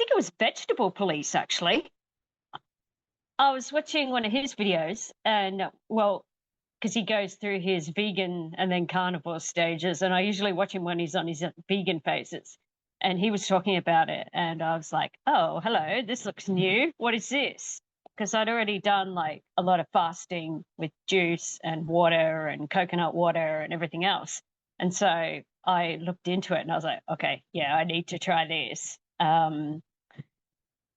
think it was Vegetable Police, actually. I was watching one of his videos and, well, because he goes through his vegan and then carnivore stages. And I usually watch him when he's on his vegan phases. And he was talking about it. And I was like, oh, hello, this looks new. What is this? Because I'd already done like a lot of fasting with juice and water and coconut water and everything else. And so I looked into it and I was like, okay, yeah, I need to try this.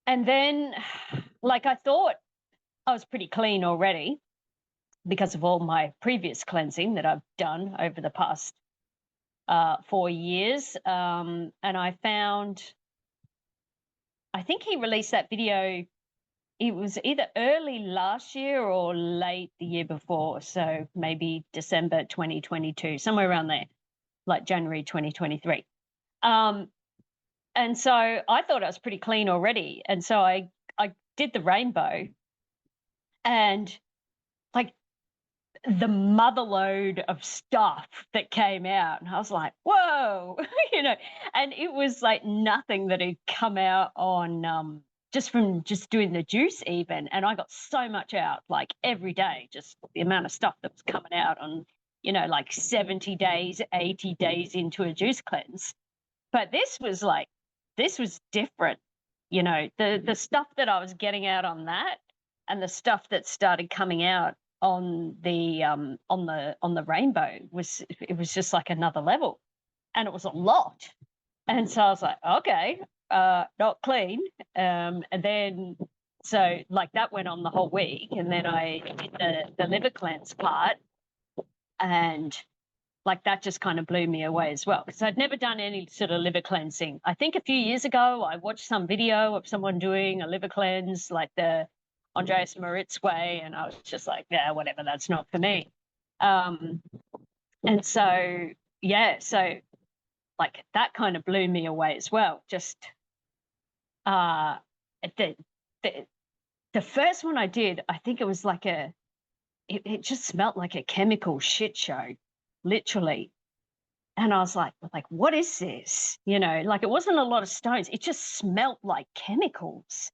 And then, like, I thought I was pretty clean already because of all my previous cleansing that I've done over the past 4 years. And I found, I think he released that video, it was either early last year or late the year before. So maybe December 2022, somewhere around there, like January 2023. And so I thought I was pretty clean already. And so I did the rainbow, and like the mother load of stuff that came out. And I was like, whoa, and it was like nothing that had come out on just from just doing the juice even. And I got so much out like every day, just the amount of stuff that was coming out on, like 70 days, 80 days into a juice cleanse. But this was different. The stuff that I was getting out on that and the stuff that started coming out on the rainbow was just like another level, and it was a lot. And so I was like, okay, not clean. And then so like that went on the whole week, and then I did the liver cleanse part, and like that just kind of blew me away as well, because I'd never done any sort of liver cleansing. I think a few years ago I watched some video of someone doing a liver cleanse like the Andreas Moritz way, and I was just like, yeah, whatever, that's not for me. And so so like that kind of blew me away as well. Just the first one I did, I think it was like it just smelled like a chemical shit show, literally. And I was like, what is this? Like it wasn't a lot of stones. It just smelled like chemicals.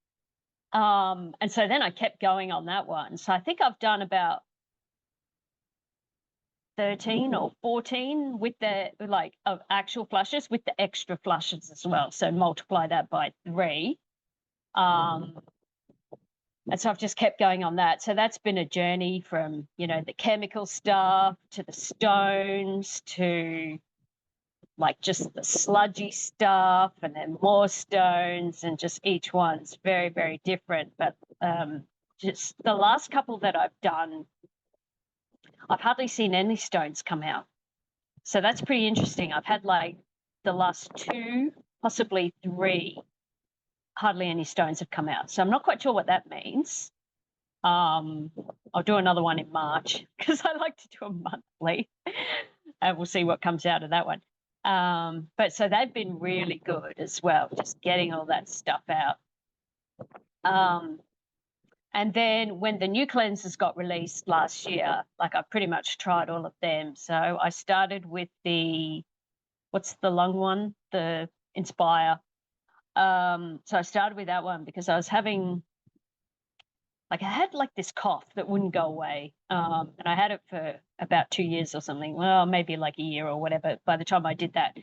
And so then I kept going on that one. So I think I've done about 13 or 14 with the of actual flushes with the extra flushes as well. So multiply that by 3. And so I've just kept going on that. So that's been a journey from, the chemical stuff to the stones to like just the sludgy stuff, and then more stones, and just each one's very, very different. But just the last couple that I've done, I've hardly seen any stones come out. So that's pretty interesting. I've had like the last 2, possibly 3, hardly any stones have come out. So I'm not quite sure what that means. I'll do another one in March because I like to do them monthly, and we'll see what comes out of that one. But so they've been really good as well, just getting all that stuff out. And then when the new cleansers got released last year, like I pretty much tried all of them. So I started with what's the lung one? The Inspire. So I started with that one because I was having, like, I had like this cough that wouldn't go away. And I had it for about 2 years or something. Well, maybe like a year or whatever by the time I did that.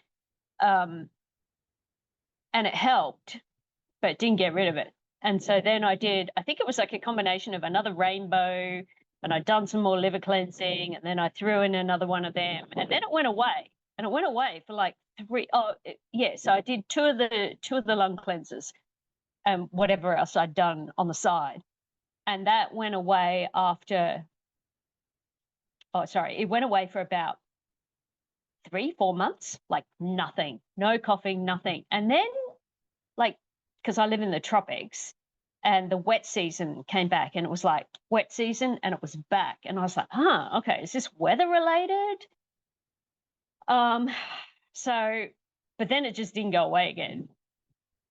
And it helped, but it didn't get rid of it. And so then I think it was like a combination of another rainbow, and I'd done some more liver cleansing, and then I threw in another one of them, and then it went away. And it went away for like 3. So I did two of the lung cleansers and whatever else I'd done on the side. And that went away it went away for about 3-4 months, like nothing, no coughing, nothing. And then, like, because I live in the tropics, and the wet season came back, and it was like wet season, and it was back. And I was like, okay, is this weather related? So, but then it just didn't go away again.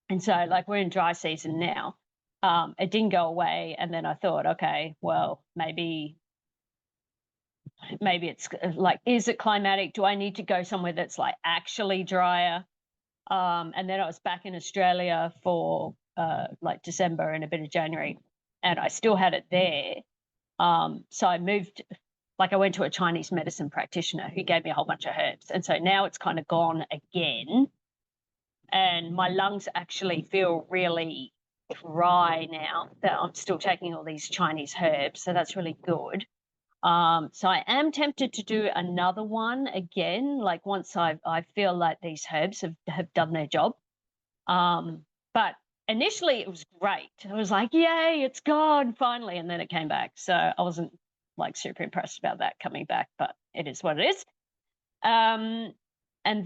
And so like we're in dry season now. It didn't go away. And then I thought, okay, well, maybe it's like, is it climatic? Do I need to go somewhere that's like actually drier? And then I was back in Australia for like December and a bit of January, and I still had it there. So I moved, like I went to a Chinese medicine practitioner who gave me a whole bunch of herbs. And so now it's kind of gone again. And my lungs actually feel really dry now that I'm still taking all these Chinese herbs. So that's really good. So I am tempted to do another one again, like once I feel like these herbs have done their job. But initially it was great. I was like, yay, it's gone finally. And then it came back. So I wasn't like super impressed about that coming back, but it is what it is. And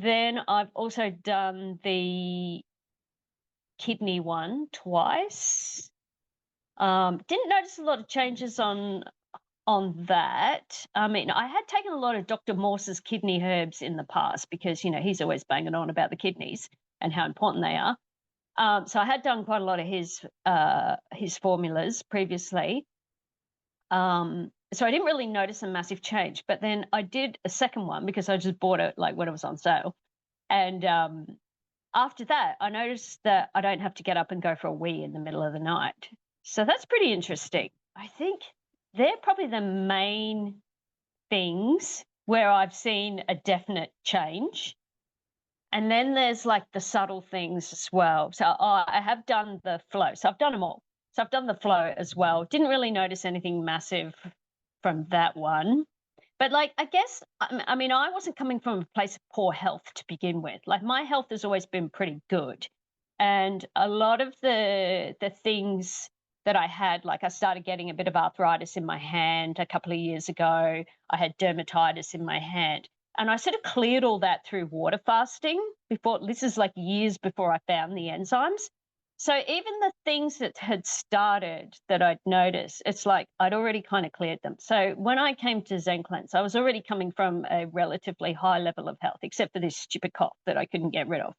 then I've also done the kidney one twice. Didn't notice a lot of changes on that. I mean, I had taken a lot of Dr. Morse's kidney herbs in the past because, you know, he's always banging on about the kidneys and how important they are. So I had done quite a lot of his formulas previously. So I didn't really notice a massive change, but then I did a second one because I just bought it like when it was on sale. And after that, I noticed that I don't have to get up and go for a wee in the middle of the night. So that's pretty interesting. I think they're probably the main things where I've seen a definite change. And then there's like the subtle things as well. So I have done the flow. So I've done them all. So I've done the flow as well. Didn't really notice anything massive from that one. But like, I guess, I mean, I wasn't coming from a place of poor health to begin with. Like my health has always been pretty good. And a lot of the things that I had, like I started getting a bit of arthritis in my hand a couple of years ago. I had dermatitis in my hand. And I sort of cleared all that through water fasting before. This is like years before I found the enzymes. So even the things that had started that I'd noticed, it's like I'd already kind of cleared them. So when I came to ZenCleanz, I was already coming from a relatively high level of health, except for this stupid cough that I couldn't get rid of.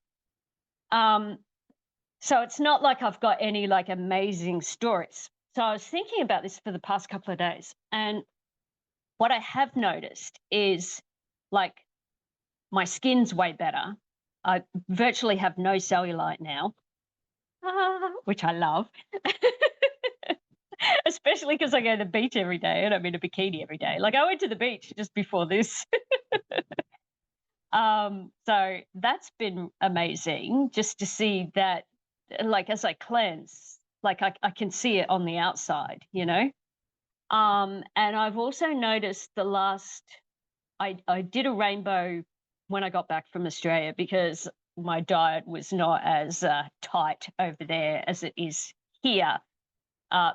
So it's not like I've got any like amazing stories. So I was thinking about this for the past couple of days. And what I have noticed is like my skin's way better. I virtually have no cellulite now, which I love, especially because I go to the beach every day and I'm in a bikini every day. Like I went to the beach just before this. So that's been amazing just to see that, like as I cleanse, like I can see it on the outside, you know? And I've also noticed I did a rainbow when I got back from Australia because my diet was not as tight over there as it is here.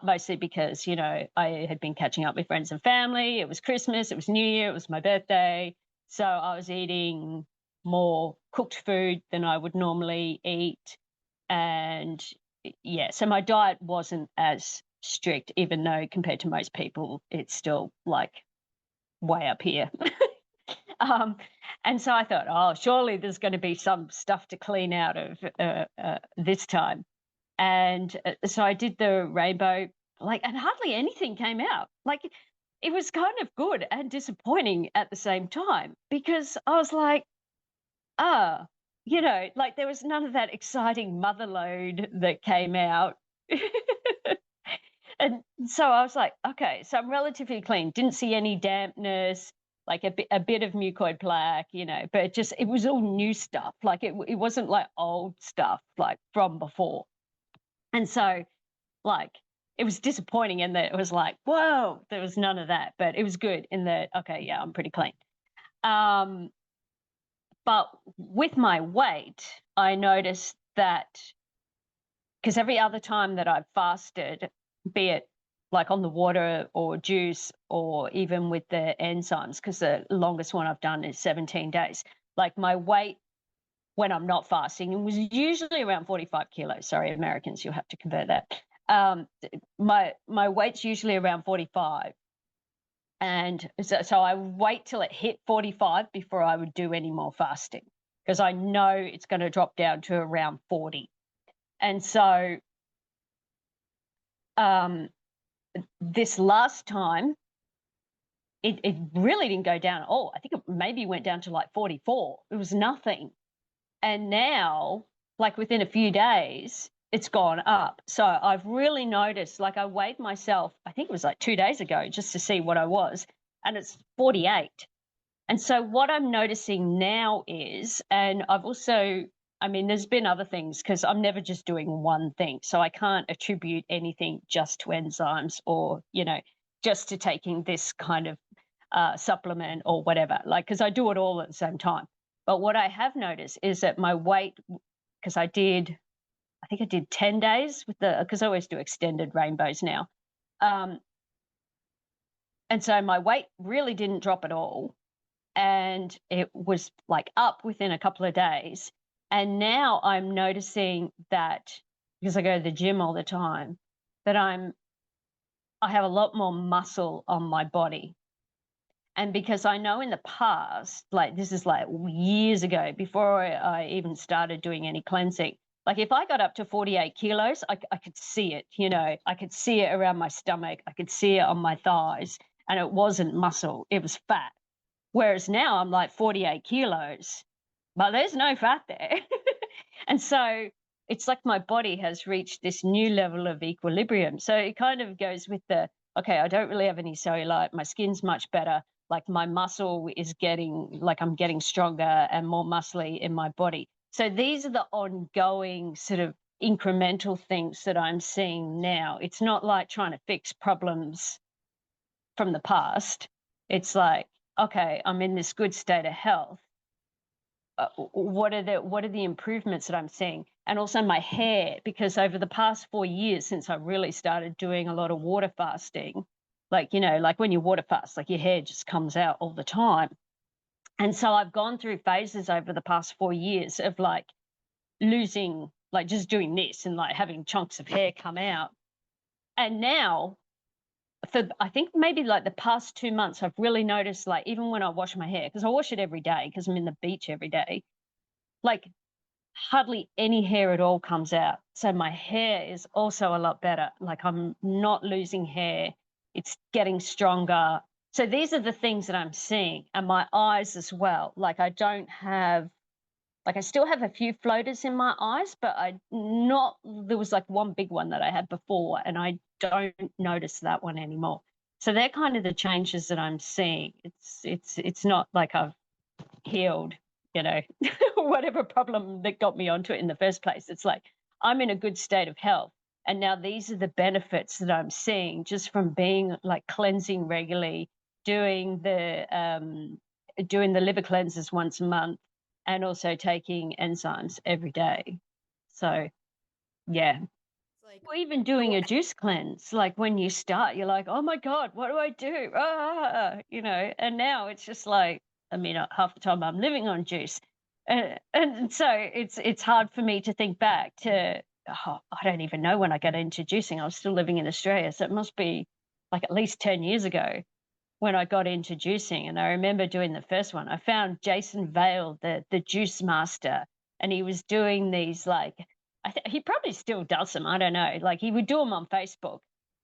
Mostly because, you know, I had been catching up with friends and family. It was Christmas, it was New Year, it was my birthday. So I was eating more cooked food than I would normally eat. And yeah, so my diet wasn't as strict, even though compared to most people, it's still like way up here. And so I thought, oh, surely there's going to be some stuff to clean out of this time. And so I did the rainbow, like, and hardly anything came out. Like, it was kind of good and disappointing at the same time because I was like, ah, you know, like there was none of that exciting mother load that came out. And so I was like, okay, so I'm relatively clean. Didn't see any dampness, like a bit of mucoid plaque, you know, but it was all new stuff. Like it wasn't like old stuff, like from before. And so, like, it was disappointing in that it was like, whoa, there was none of that. But it was good in that, okay, yeah, I'm pretty clean. But with my weight, I noticed that because every other time that I've fasted, be it like on the water or juice or even with the enzymes, because the longest one I've done is 17 days, like my weight when I'm not fasting, it was usually around 45 kilos. Sorry, Americans, you'll have to convert that. My weight's usually around 45. And so I wait till it hit 45 before I would do any more fasting because I know it's going to drop down to around 40. And so this last time, it really didn't go down at all. I think it maybe went down to like 44. It was nothing. And now, like within a few days, it's gone up. So I've really noticed, like I weighed myself, I think it was like 2 days ago, just to see what I was, and it's 48. And so what I'm noticing now is, and I've also, I mean, there's been other things because I'm never just doing one thing. So I can't attribute anything just to enzymes or, just to taking this kind of supplement or whatever, like, because I do it all at the same time. But what I have noticed is that my weight, because I think I did 10 days because I always do extended rainbows now. Um, and so my weight really didn't drop at all. And it was like up within a couple of days. And now I'm noticing that because I go to the gym all the time, that I have a lot more muscle on my body. And because I know in the past, like this is like years ago, before I even started doing any cleansing, like if I got up to 48 kilos, I could see it, I could see it around my stomach. I could see it on my thighs. And it wasn't muscle, it was fat. Whereas now I'm like 48 kilos, but there's no fat there. And so it's like my body has reached this new level of equilibrium. So it kind of goes with okay, I don't really have any cellulite. My skin's much better. Like my muscle is like I'm getting stronger and more muscly in my body. So these are the ongoing sort of incremental things that I'm seeing now. It's not like trying to fix problems from the past. It's like, okay, I'm in this good state of health. What are the improvements that I'm seeing? And also my hair, because over the past 4 years since I really started doing a lot of water fasting, like like when you water fast, like your hair just comes out all the time. And so I've gone through phases over the past 4 years of like losing, like just doing this and like having chunks of hair come out. And now for I think maybe like the past 2 months, I've really noticed, like even when I wash my hair, because I wash it every day because I'm in the beach every day, like hardly any hair at all comes out. So my hair is also a lot better. Like I'm not losing hair. It's getting stronger. So these are the things that I'm seeing. And my eyes as well. Like I still have a few floaters in my eyes, but there was like one big one that I had before, and I don't notice that one anymore. So they're kind of the changes that I'm seeing. It's not like I've healed, whatever problem that got me onto it in the first place. It's like I'm in a good state of health. And now these are the benefits that I'm seeing just from being like cleansing regularly, doing the liver cleanses once a month, and also taking enzymes every day. So yeah. Like, Or even doing a juice cleanse, like when you start, you're like, oh my God, what do I do? And now it's just like, I mean, half the time I'm living on juice. And so it's hard for me to think back to, I don't even know when I got into juicing. I was still living in Australia. So it must be like at least 10 years ago when I got into juicing. And I remember doing the first one. I found Jason Vale, the juice master, and he was doing these like, he probably still does them. I don't know. Like he would do them on Facebook,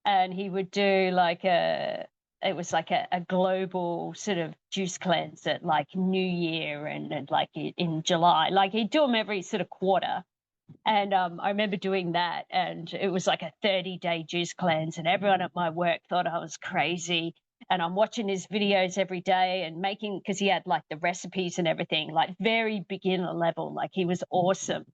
and he would do like it was like a global sort of juice cleanse at like New Year and like in July. Like he'd do them every sort of quarter. And I remember doing that, and it was like a 30-day juice cleanse, and everyone at my work thought I was crazy. And I'm watching his videos every day and making, because he had like the recipes and everything, like very beginner level. Like he was awesome.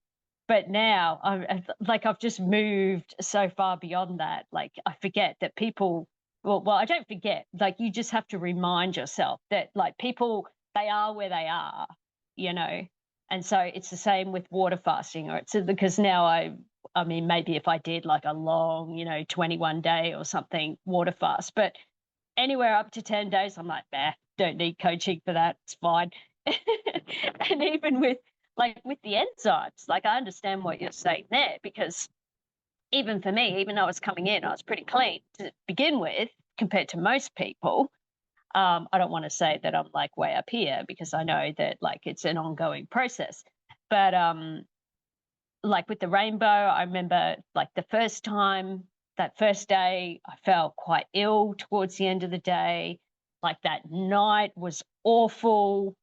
But now I've just moved so far beyond that. Like I forget that people, well, I don't forget. Like you just have to remind yourself that like people, they are where they are, you know. And so it's the same with water fasting, or it's because now I mean, maybe if I did like a long, 21 day or something water fast, but anywhere up to 10 days, I'm like, nah, don't need coaching for that. It's fine. And even with the enzymes, like I understand what you're saying there, because even for me, even though I was coming in, I was pretty clean to begin with compared to most people. I don't want to say that I'm like way up here because I know that like it's an ongoing process. But like with the rainbow, I remember like the first time, that first day, I felt quite ill towards the end of the day. Like that night was awful.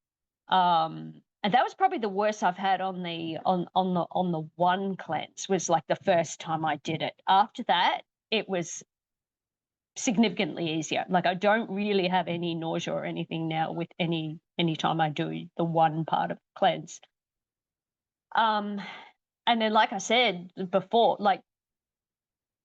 And that was probably the worst I've had on the one cleanse, was like the first time I did it. After that, it was significantly easier. Like, I don't really have any nausea or anything now with any time I do the one part of cleanse. And then, like I said before, like,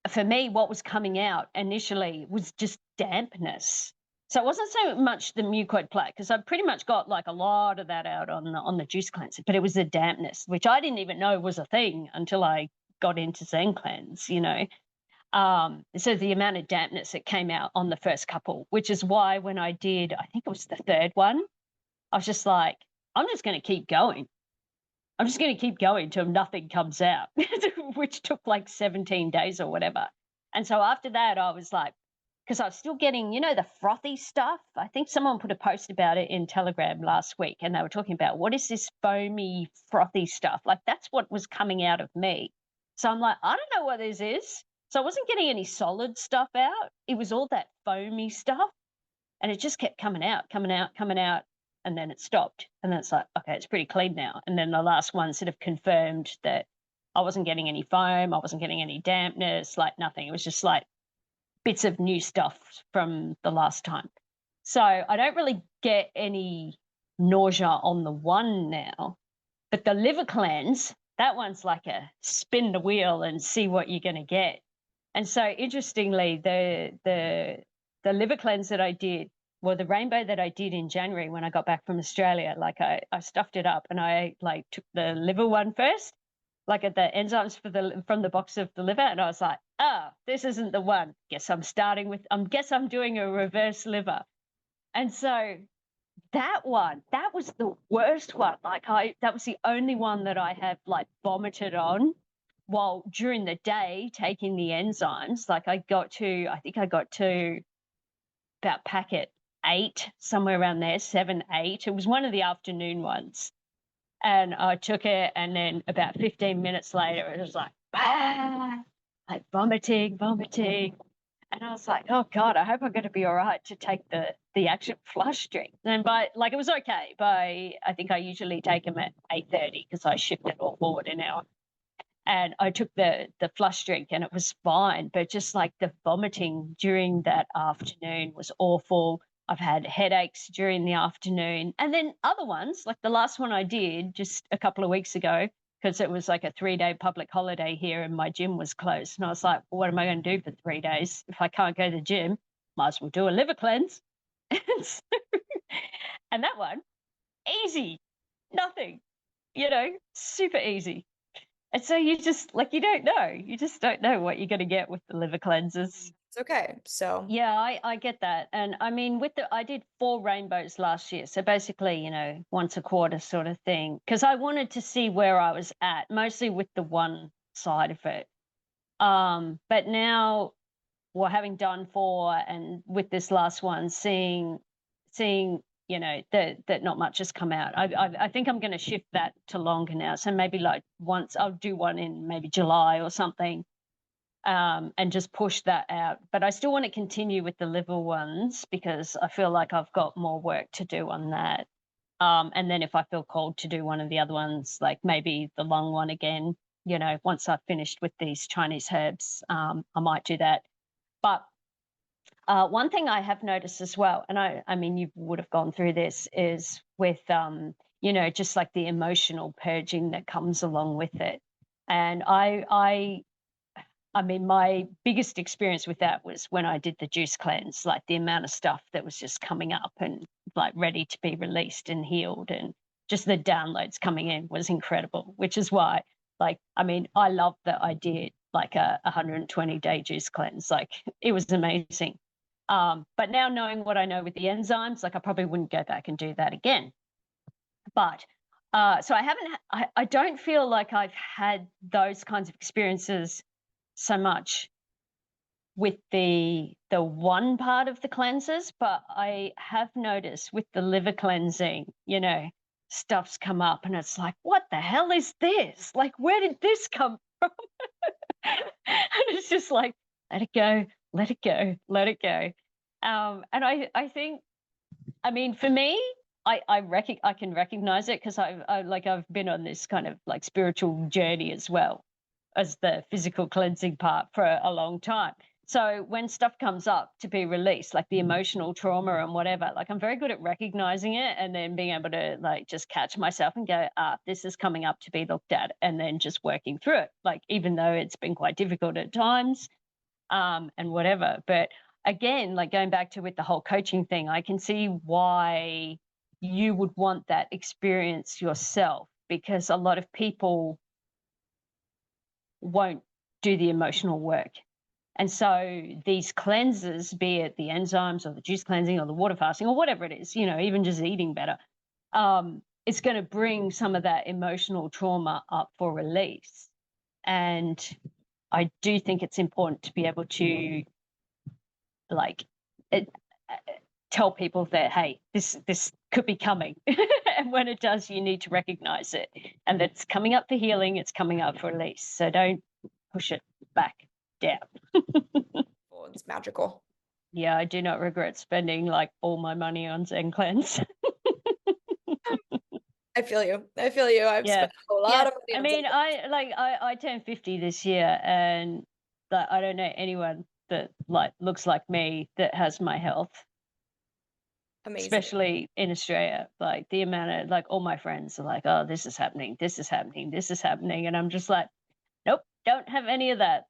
for me, what was coming out initially was just dampness. So it wasn't so much the mucoid plaque, because I pretty much got like a lot of that out on the juice cleanser, but it was the dampness, which I didn't even know was a thing until I got into ZenCleanz, you know. So the amount of dampness that came out on the first couple, which is why when I did, I think it was the third one, I was just like, I'm just going to keep going. I'm just going to keep going till nothing comes out, which took like 17 days or whatever. And so after that, I was like, because I was still getting, you know, the frothy stuff. I think someone put a post about it in Telegram last week, and they were talking about, what is this foamy, frothy stuff? Like, that's what was coming out of me. So I'm like, I don't know what this is. So I wasn't getting any solid stuff out. It was all that foamy stuff. And it just kept coming out, coming out, coming out. And then it stopped. And then it's like, okay, it's pretty clean now. And then the last one sort of confirmed that I wasn't getting any foam. I wasn't getting any dampness, like nothing. It was just like bits of new stuff from the last time. So I don't really get any nausea on the one now. But the liver cleanse, that one's like a spin the wheel and see what you're going to get. And so interestingly, the liver cleanse that I did, well, the rainbow that I did in January when I got back from Australia, like I stuffed it up, and I like took the liver one first, like at the enzymes from the box of the liver, and I was like, this isn't the one. Guess I'm doing a reverse liver. And so that one, that was the worst one. Like, that was the only one that I have like vomited on while during the day taking the enzymes. Like, I think I got to about packet 8, somewhere around there, 7, 8. It was one of the afternoon ones. And I took it, and then about 15 minutes later, it was like, like vomiting. And I was like, oh God, I hope I'm going to be all right to take the actual flush drink. And it was okay. I think I usually take them at 8:30 because I shift it all forward an hour. And I took the flush drink, and it was fine. But just like the vomiting during that afternoon was awful. I've had headaches during the afternoon. And then other ones, like the last one I did just a couple of weeks ago, because it was like a 3-day public holiday here and my gym was closed. And I was like, well, what am I going to do for 3 days? If I can't go to the gym, might as well do a liver cleanse. And that one, easy, nothing, super easy. And so you just you don't know. You just don't know what you're going to get with the liver cleanses. It's okay. So Yeah, I get that. And I mean, I did 4 rainbows last year. So basically, once a quarter sort of thing, because I wanted to see where I was at, mostly with the one side of it. But now, well, having done 4 and with this last one, seeing, that not much has come out. I think I'm going to shift that to longer now. So maybe like once I'll do one in maybe July or something, and just push that out. But I still want to continue with the liver ones because I feel like I've got more work to do on that. And then if I feel called to do one of the other ones, like maybe the lung one again, once I've finished with these Chinese herbs, I might do that. But one thing I have noticed as well, and I mean, you would have gone through this, is with, just like the emotional purging that comes along with it. And I mean, my biggest experience with that was when I did the juice cleanse, like the amount of stuff that was just coming up and like ready to be released and healed. And just the downloads coming in was incredible, which is why, I mean, I love that I did like a 120-day juice cleanse. Like, it was amazing. But now knowing what I know with the enzymes, like I probably wouldn't go back and do that again. But so I don't feel like I've had those kinds of experiences so much with the one part of the cleanses, but I have noticed with the liver cleansing, stuff's come up and it's like, what the hell is this? Like, where did this come from? And it's just like, let it go, let it go, let it go. And I think, I mean, for me, I can recognize it because I've been on this kind of like spiritual journey as well as the physical cleansing part for a long time. So when stuff comes up to be released, like the emotional trauma and whatever, like I'm very good at recognizing it and then being able to like just catch myself and go, this is coming up to be looked at, and then just working through it. Like even though it's been quite difficult at times, and whatever. But again, like going back to with the whole coaching thing, I can see why you would want that experience yourself, because a lot of people won't do the emotional work. And so these cleanses, be it the enzymes or the juice cleansing or the water fasting or whatever it is, even just eating better, it's going to bring some of that emotional trauma up for release. And I do think it's important to be able to like it, tell people that, hey, this could be coming. And when it does, you need to recognize it, and that's coming up for healing, it's coming up for release, so don't push it back down. Well, it's magical. Yeah, I do not regret spending like all my money on ZenCleanz. I feel you. I feel you. I've Yeah, spent a lot yeah, of money I on mean, something. I turned 50 this year, and I don't know anyone that like looks like me that has my health, Amazing. especially in Australia. Like the amount of like all my friends are like, "Oh, this is happening, this is happening, this is happening," and I'm just like, "Nope, don't have any of that."